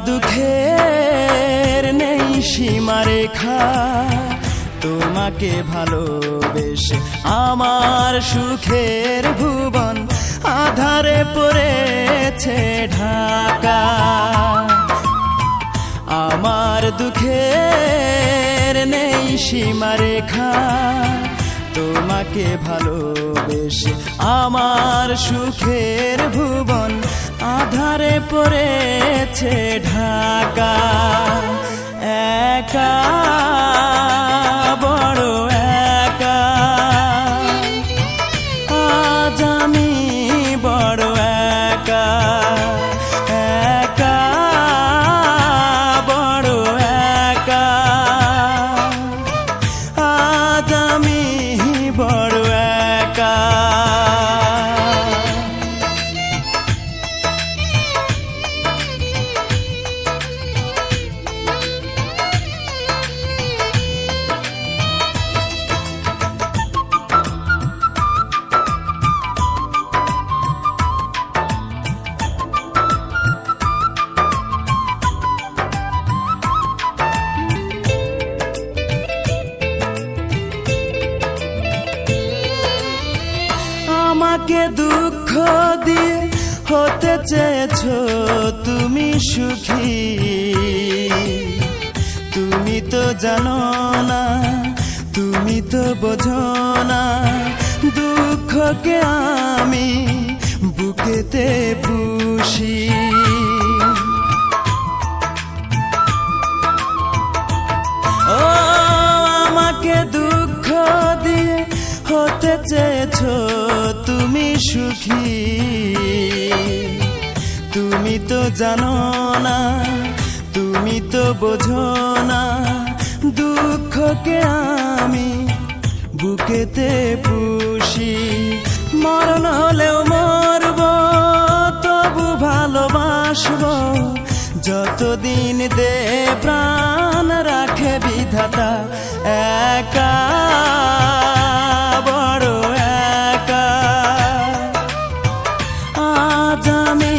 দুঃখের নেই সীমারেখা, তোমাকে ভালোবেসে আমার সুখের ভুবন আধারে পড়েছে ঢাকা। আমার দুঃখের নেই সীমারেখা, তোমাকে ভালোবেসে আমার সুখের ভুবন আধারে পড়েছে ঢাকা। একা বড় একা, আজ আমি বড় একা। একা বড় একা, আজ আমি বড় একা। আমাকে দুঃখ দিয়ে হতে চেয়েছো তুমি সুখী, তুমি তো জানো না, তুমি তো বোঝো না, দুঃখকে আমি বুকেতে পুষি। ও আমাকে দুঃখ দিয়ে হতে চেয়েছো তুমি সুখী, তুমি তো জানো না, তুমি তো বোঝো না, দুঃখকে আমি বুকেতে পুষি। মরণ হলেও মরব, তবু ভালোবাসবো, যতদিন দে প্রাণ রাখে বিধাতা। একা বড় একা, আজ আমি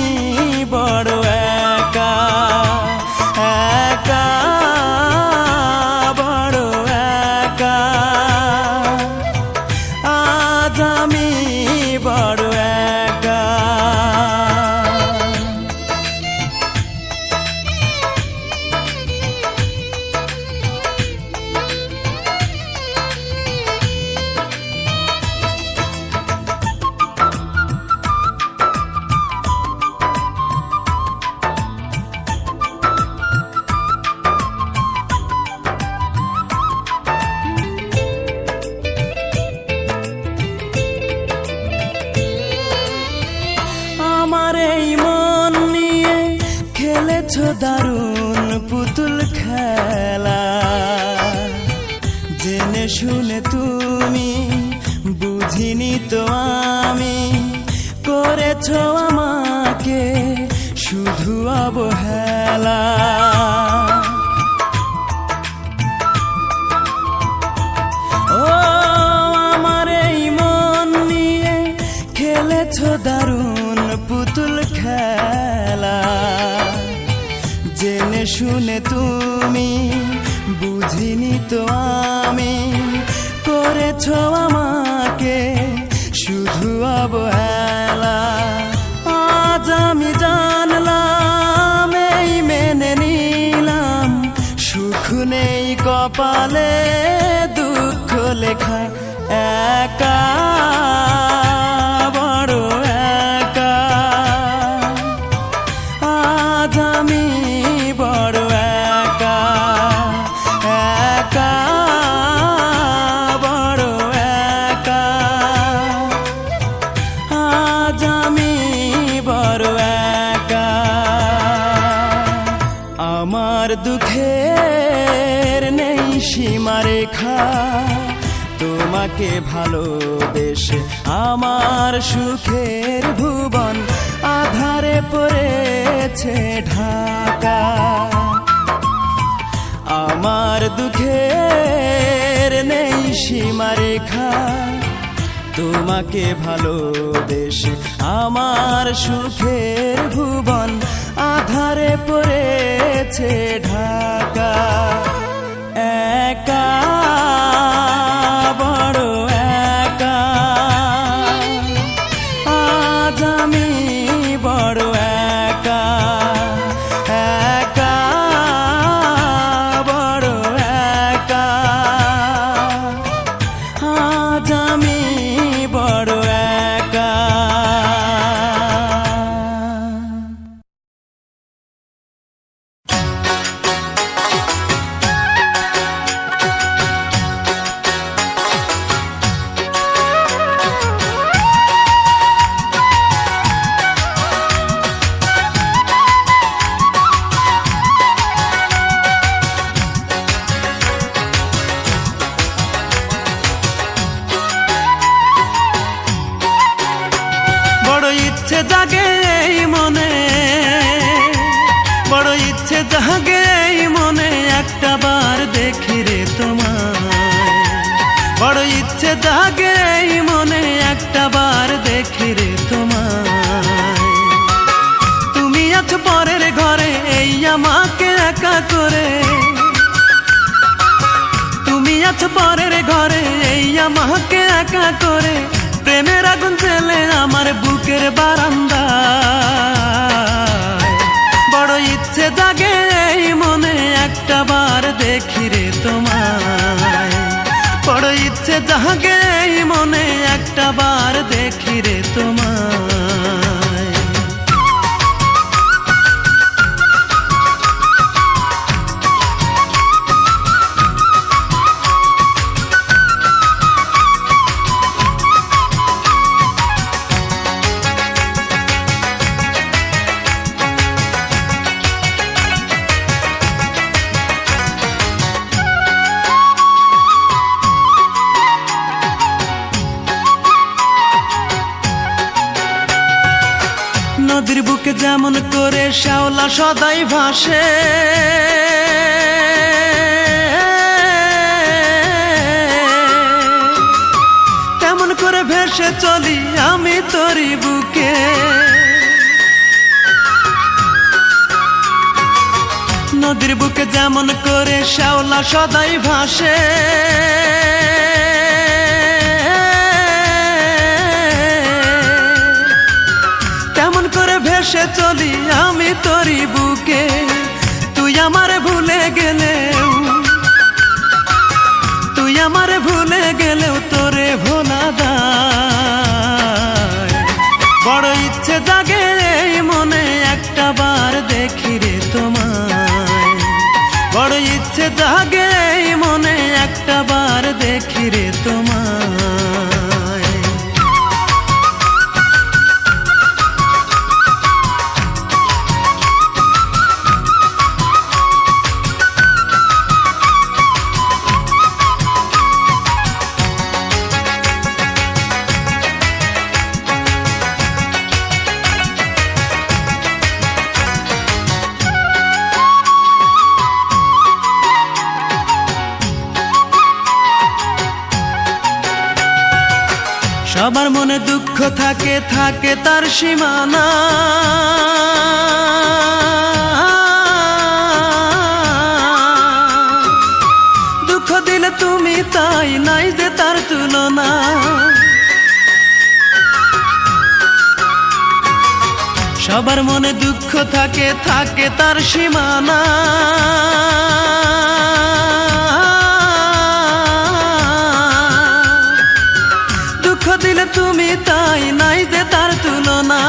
বড় একা। একা বড় একা, আজ আমি বড় একা। আমার এই মন নিয়ে খেলেছো দারুণ পুতুল খেলা, জেনে শুনে তুমি বুঝিনি তো আমি, করেছো আমাকে শুধু অবহেলা। ও আমার এই মন নিয়ে খেলেছো দারুণ পুতুল খেলা, জেনে শুনে তুমি বুঝিনি তো আমি, করেছো আমাকে শুধু অবহেলা। আজ আমি জানলাম, এই মেনে নিলাম, সুখ নেই কপালে, দুঃখ লেখায় একা বড় একা। আজ আমি বড় একা। একা বড় একা, আজ আমি বড় একা। আমার দুঃখের নেই সীমারেখা, তোমাকে ভালোবেসে আমার সুখের ভুবন আধারে পড়েছে ঢাকা। আমার দুঃখের নেই সীমারেখা, তোমাকে ভালোবেসে আমার সুখের ভুবন আধারে পড়েছে ঢাকা একা বড় একা আজ আমি বড় একা একা বড় একা আজ আমি বড় একা ইচ্ছে জাগে এই মনে বড় ইচ্ছে জাগে এই মনে একটা বার দেখি রে তোমায় বড় ইচ্ছে জাগে এই মনে একটা বার দেখি রে তোমায় তুমি আছো পরের ঘরে এই আমাকে একা করে তুমি আছো পরের ঘরে এই আমাকে একা করে প্রেমের আগুন জ্বেলে আমার বুকের বারান্দায় বড় ইচ্ছে জাগে এই মনে একটা বার দেখি রে তোমায় বড় ইচ্ছে জাগে এই মনে একটা বার দেখি রে তোমায় নদীর বুকে যেমন করে শ্যাওলা সদাই ভাসে তেমন করে ভেসে চলি আমি তোরই বুকে নদীর বুকে যেমন করে শ্যাওলা সদাই ভাসে ভেসে চলি আমি তোরই বুকে তুই আমারে ভুলে গেলেও তুই আমারে ভুলে গেলেও তোরে ভোলা দায় বড় ইচ্ছে জাগে এই মনে একটা বার দেখি রে তোমায় বড় ইচ্ছে জাগে এই মনে একটা বার দেখি রে তোমায় সবার মনে দুঃখ থাকে থাকে তার সীমানা দুঃখ দিলে তুমি তাই নাই যে তার তুলনা সবার মনে দুঃখ থাকে থাকে তার সীমানা দিলে তুমি তাই নাই যে তার তুলনা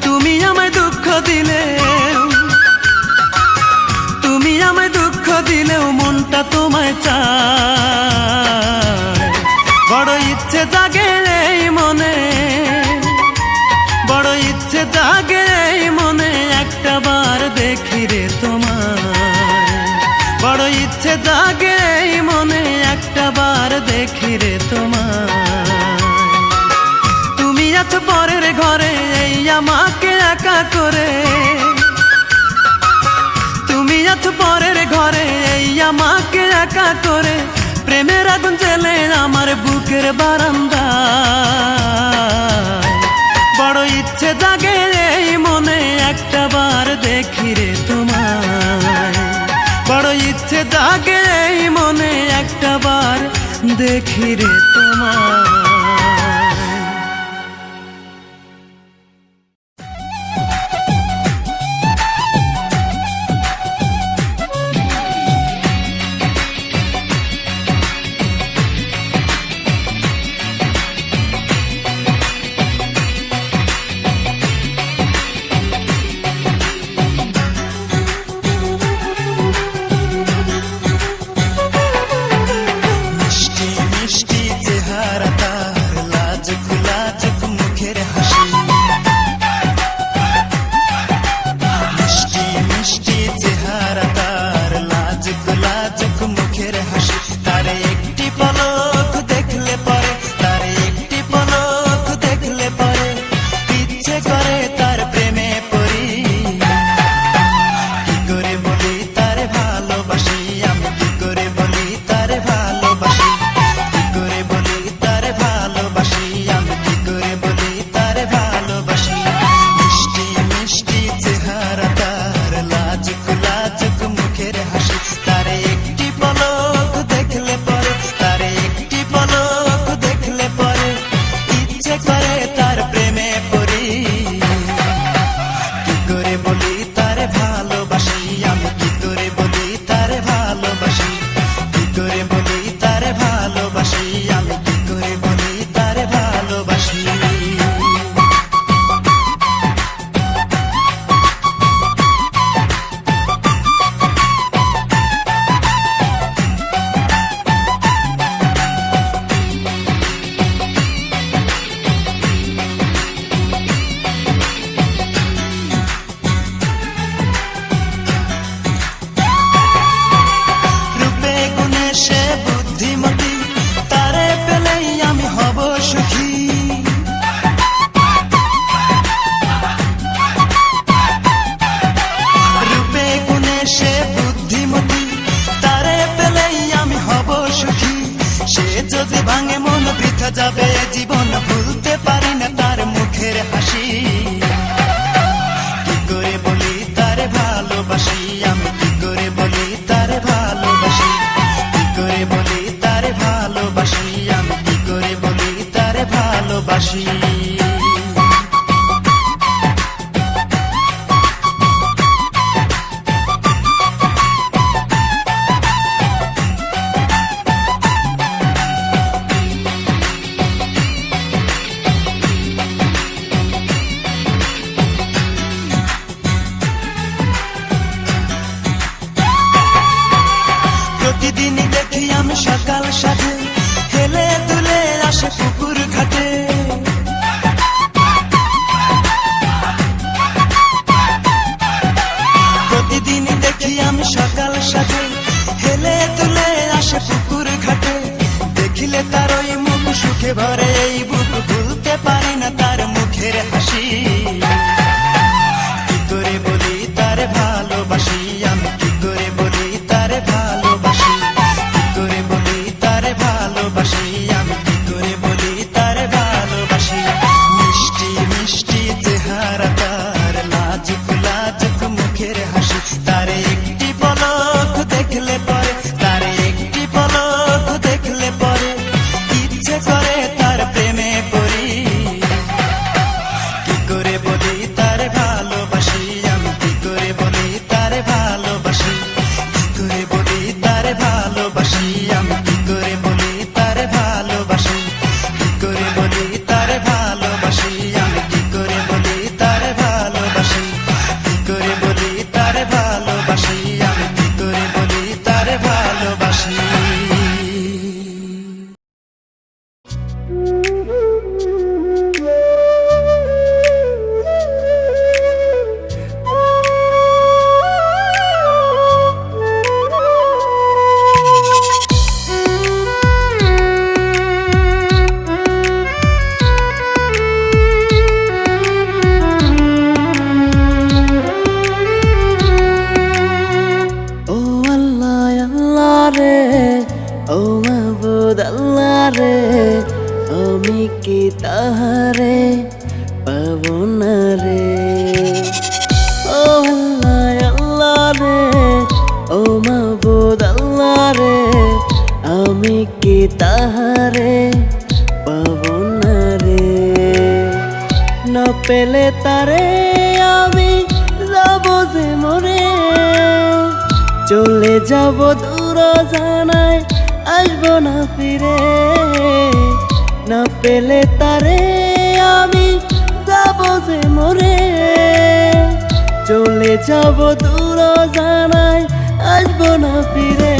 তুমি আমায় দুঃখ দিলে তুমি আমায় দুঃখ দিলেও মনটা তোমায় চায় বড় ইচ্ছে জাগে এই মনে বড় ইচ্ছে জাগে এই মনে একটা বার দেখি রে তোমায় বড় ইচ্ছে জাগে এই মনে একটা বার দেখি রে তোমায় তুমি আছো পরের ঘরে এই আমাকে একা করে তুমি আছো পরের ঘরে এই আমাকে একা করে প্রেমের আগুন জ্বেলে আমার বুকের বারান্দায় বড় ইচ্ছে জাগে এই মনে একটা বার দেখি রে তোমায়, বড় ইচ্ছে জাগে এই মনে একটা বার দেখি রে তোমায়। যাবে জীবন ভুলতে পারি না তার মুখের হাসি। কি করে বলি তারে ভালোবাসি আমি, কি করে বলি তারে ভালোবাসি, কি করে বলি তারে ভালোবাসি আমি, কি করে বলি তারে ভালোবাসি। প্রতিদিন দেখি আমি সকাল সাথে হেলে দুলে আসে পুকুর ঘাটে, প্রতিদিন দেখি আমি সকাল সাথে হেলে দুলে আসে পুকুর ঘাটে। দেখিলে তার ওই মুখ সুখে ভরে এই বুক, ভুলতে পারি না তার মুখের হাসি। কি করে বলি তারে ভালোবাসি আমি, কি করে বলি তারে ভালোবাসি, কি করে বলি তারে ভালোবাসি আমি, কি করে বলি তারে ভালোবাসি। মিষ্টি মিষ্টি চেহারা তার, লাজুক লাজুক মুখের হাসি, তারে একটি পলক দেখলে পরে, তারে একটি পলক দেখলে পরে ইচ্ছে করে তার প্রেমে পড়ি। কি করে বলি তারে ভালোবাসি আমি, কি করে বলি তারে ভালোবাসি, কি করে বলি তারে ভালোবাসি আমি, কি করে বলি তারে ভালোবাসি, কি করে বলি তারে ভালোবাসি আমি, কি করে বলি তারে ভালোবাসি, কি করে বলি তারে ভালোবাসি আমি, কি করে বলি তারে ভালোবাসি। ও আল্লাহ আল্লাহ রে, ও মাহবুদ আল্লাহ রে, আমি কি তাহারে পাবো না রে। আমি কি তাহারে পাবো না রে, না পেলে তারে আমি যাব যে মরে, চলে যাব দূর জানায় আসবো না ফিরে, না পেলে তারে আমি যাব যে মরে, চলে যাব দূর জানায় আসবো না ফিরে।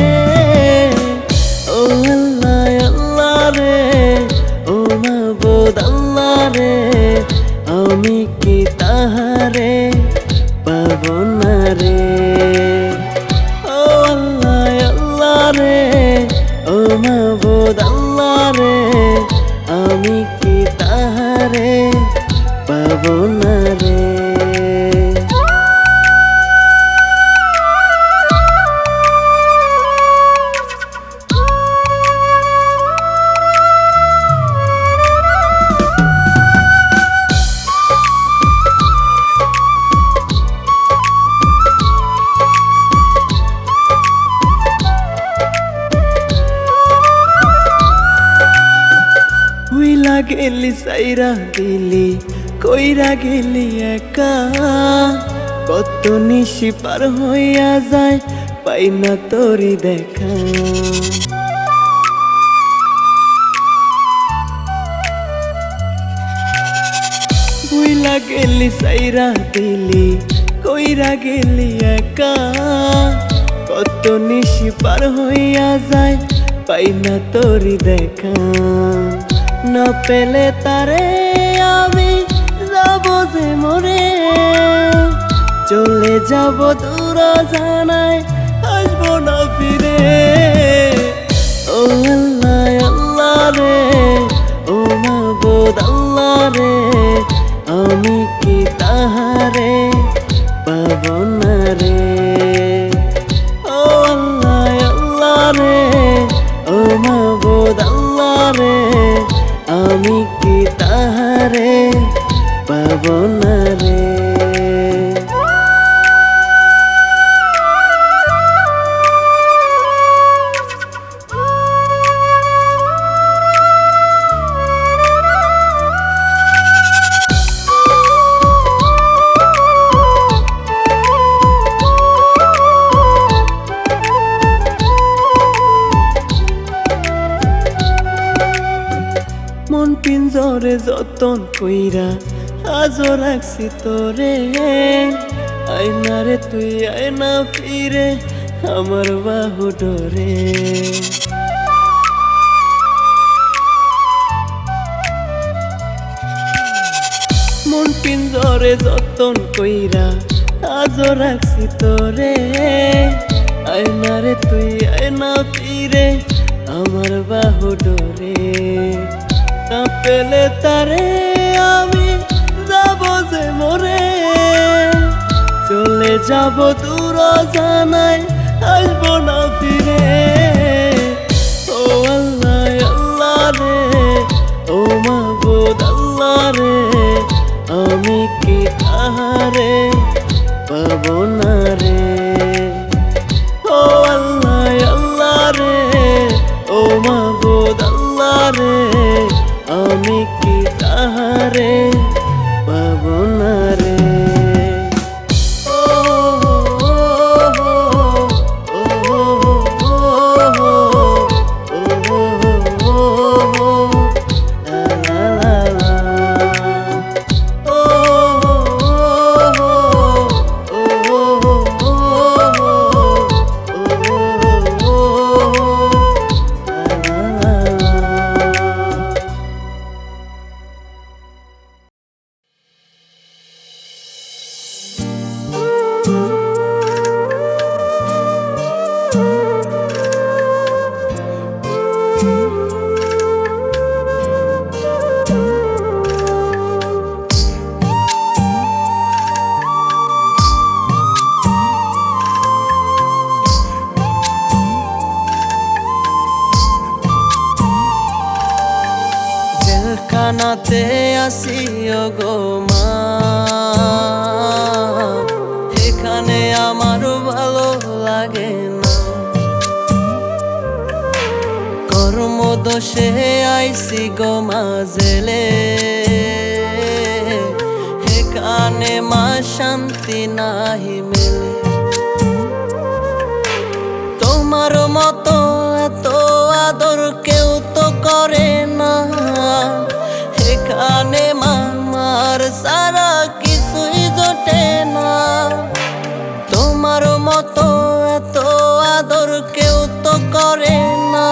ও আল্লাহ আল্লাহ রে, ও মাবুদ আল্লাহ রে, আমি কি তাহারে পাবো না রে। ও আল্লাহ আল্লাহ রে, ও মাবুদ আল্লাহ রে, আমি কি তাহারে পাবো না রে। ভুইলা গেলি সাইরা দিলি কইরা গেলি একা, কত নিশি পার হইয়া যায় পাই না তোরি দেখা। ভুইলা গেলি সাইরা দিলি কইরা গেলি একা, কত নিশি পার হইয়া যায় পাই না তোরি দেখা, না পেলে তারে আমি যাব যে মরে, চলে যাব দূর জানায় আসবো না ফিরে। ও আল্লাহ আল্লাহ রে, ও মাবুদ আল্লাহ রে, আমি কি তাহারে পাবো না রে। ও আল্লাহ আল্লাহ রে, ও মাবুদ আল্লাহ রে, আমি কি তাহারে পাবো না রে। মন পিঞ্জরে যতন কইরা আজও রাখছি তোরে, আয়না রে তুই আয়না ফিরে আমার বাহু ডরে। মন পিঞ্জরে যতন কইরা আজও রাখছি তোরে, আয়না রে তুই আয়না ফিরে আমার বাহু ডরে, না পেলে তারে আমি যাব যে মরে, চলে যাব দূর জানায় আসবো না ফিরে। ও আল্লাহ আল্লাহ রে, ও মাবুদ আল্লাহ রে, আমি কি তাহারে পাবো না রে। ও আল্লাহ আল্লাহ রে, ও মাবুদ আল্লাহ রে, আমি কি তাহারে পাবো না রে। জেলখানাতে আসি গো মা, এখানে আমার ভালো লাগে না। কর্মদোষে আইসি গো মাজেলে, এখানে মা শান্তি নাহি মেলে। তোমার মতো এত আদর কেউ তো করে না, এখানে মামার সারা কিছুই জোটে না। তোমার মতো এত আদর কেউ তো করে না,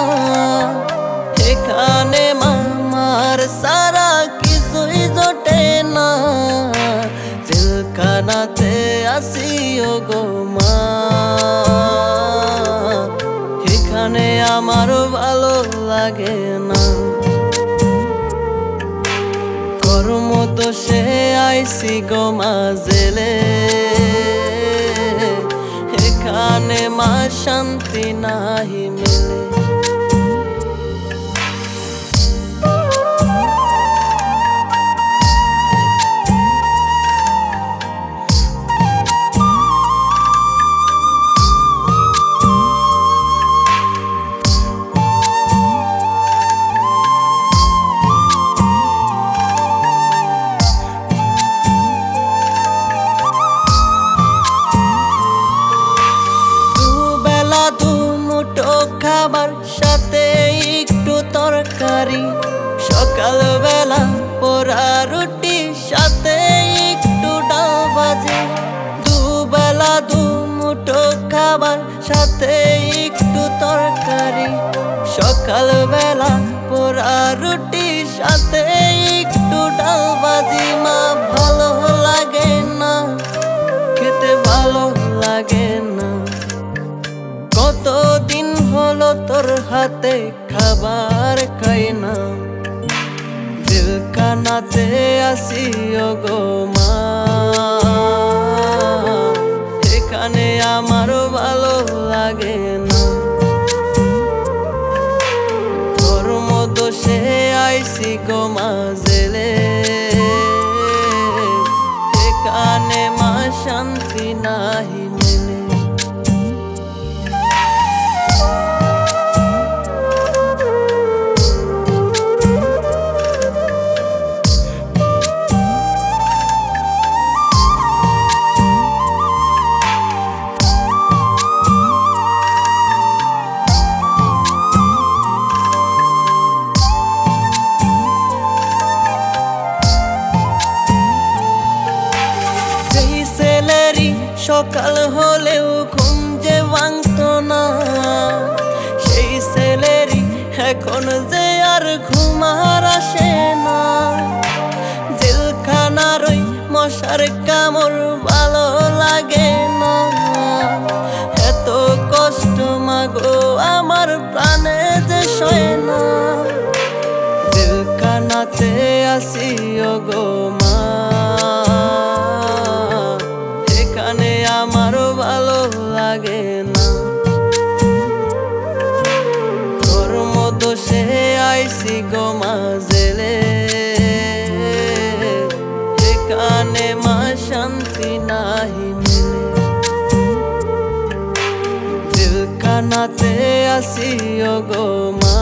এখানে মামার সারা কিছুই জোটে না। জেলখানাতে আসিও গো মা, এখানে আমার ভালো লাগে না। কর্মদোষে আইসি গো মাজেলে, এখানে মা শান্তি নাহি মেলে। খাবার সাথে একটু তরকারি, সকালবেলা পোড়া রুটি সাথে একটু ডাল ভাজি। দুবেলা দুমুঠো খাবার সাথে একটু তরকারি, সকালবেলা পোড়া রুটি সাথে একটু ডাল ভাজি। মা ভালো লাগে না, খেতে ভালো লাগে না। কতদিন হলো তোর হাতে খাবার খাই না। জেলখানাতে আসিও গো মা, এখানে আমার ভালো লাগে না। কর্মদোষে আইসি গো মাজেলে, এখানে মা শান্তি নাহি মেলে। সকাল হলেও ঘুম যে ভাঙতো না, সেই ছেলেরই এখন যে আর ঘুম আর আসে না। জেলখানার ওই মশার কামড় ভালো লাগে না, এত কষ্ট মাগো আমার প্রাণে যে সয় না। জেলখানাতে আসিও গো মা, এখানে আমার ভালো লাগে না। কর্মদোষে আইসি গো মাজেলে, এখানে মা শান্তি নাহি মেলে। জেলখানাতে আসিও গো মা।